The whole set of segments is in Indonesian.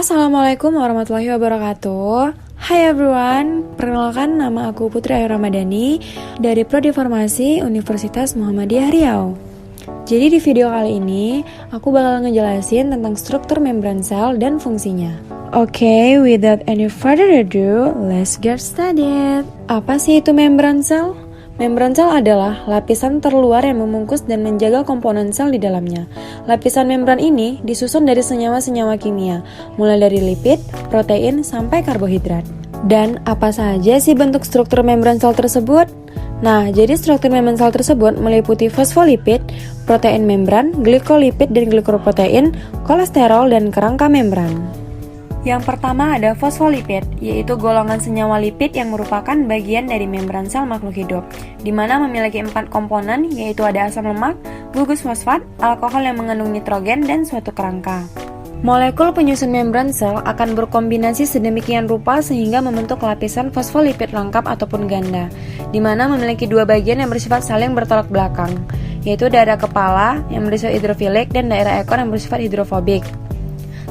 Assalamualaikum warahmatullahi wabarakatuh. Hai everyone, perkenalkan nama aku Putri Ayu Ramadhani dari Prodi Farmasi Universitas Muhammadiyah Riau. Jadi di video kali ini, aku bakal ngejelasin tentang struktur membran sel dan fungsinya. Oke, without any further ado, let's get started. Apa sih itu membran sel? Membran sel adalah lapisan terluar yang membungkus dan menjaga komponen sel di dalamnya. Lapisan membran ini disusun dari senyawa-senyawa kimia, mulai dari lipid, protein, sampai karbohidrat. Dan apa saja sih bentuk struktur membran sel tersebut? Nah, jadi struktur membran sel tersebut meliputi fosfolipid, protein membran, glikolipid dan glikoprotein, kolesterol, dan kerangka membran. Yang pertama ada fosfolipid, yaitu golongan senyawa lipid yang merupakan bagian dari membran sel makhluk hidup, di mana memiliki 4 komponen, yaitu ada asam lemak, gugus fosfat, alkohol yang mengandung nitrogen, dan suatu kerangka. Molekul penyusun membran sel akan berkombinasi sedemikian rupa sehingga membentuk lapisan fosfolipid lengkap ataupun ganda, di mana memiliki 2 bagian yang bersifat saling bertolak belakang, yaitu daerah kepala yang bersifat hidrofilik dan daerah ekor yang bersifat hidrofobik.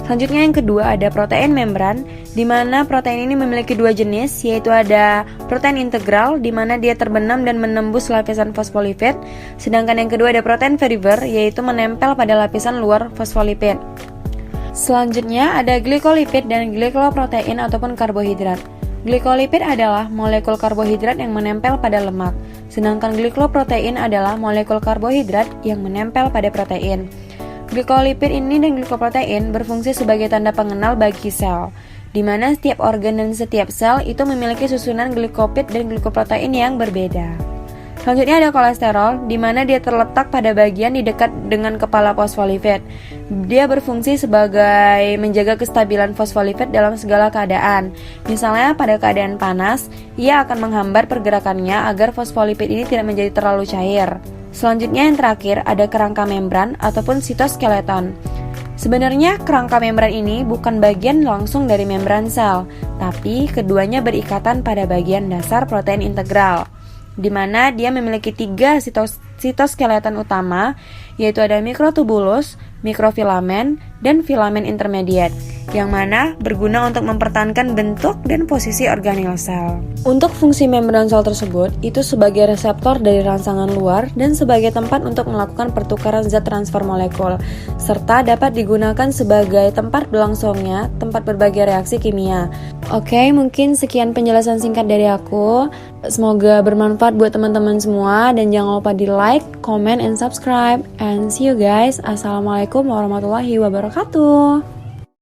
Selanjutnya yang kedua ada protein membran, di mana protein ini memiliki 2 jenis, yaitu ada protein integral, di mana dia terbenam dan menembus lapisan fosfolipid, sedangkan yang kedua ada protein variable, yaitu menempel pada lapisan luar fosfolipid. Selanjutnya ada glikolipid dan glikoprotein ataupun karbohidrat. Glikolipid adalah molekul karbohidrat yang menempel pada lemak, sedangkan glikoprotein adalah molekul karbohidrat yang menempel pada protein. Glikolipid ini dan glikoprotein berfungsi sebagai tanda pengenal bagi sel, di mana setiap organ dan setiap sel itu memiliki susunan glikopid dan glikoprotein yang berbeda. Selanjutnya ada kolesterol, di mana dia terletak pada bagian di dekat dengan kepala fosfolipid. Dia berfungsi sebagai menjaga kestabilan fosfolipid dalam segala keadaan. Misalnya pada keadaan panas, ia akan menghambat pergerakannya agar fosfolipid ini tidak menjadi terlalu cair. Selanjutnya yang terakhir ada kerangka membran ataupun sitoskeleton. Sebenarnya kerangka membran ini bukan bagian langsung dari membran sel, tapi keduanya berikatan pada bagian dasar protein integral, di mana dia memiliki 3 sitoskeleton utama, yaitu ada mikrotubulus, mikrofilamen, dan filamen intermediate, yang mana berguna untuk mempertahankan bentuk dan posisi organel sel. Untuk fungsi membran sel tersebut, itu sebagai reseptor dari rangsangan luar dan sebagai tempat untuk melakukan pertukaran zat transfer molekul, serta dapat digunakan sebagai tempat berlangsungnya tempat berbagai reaksi kimia. Oke, mungkin sekian penjelasan singkat dari aku. Semoga bermanfaat buat teman-teman semua, dan jangan lupa di like, comment, and subscribe. And see you guys. Assalamualaikum warahmatullahi wabarakatuh.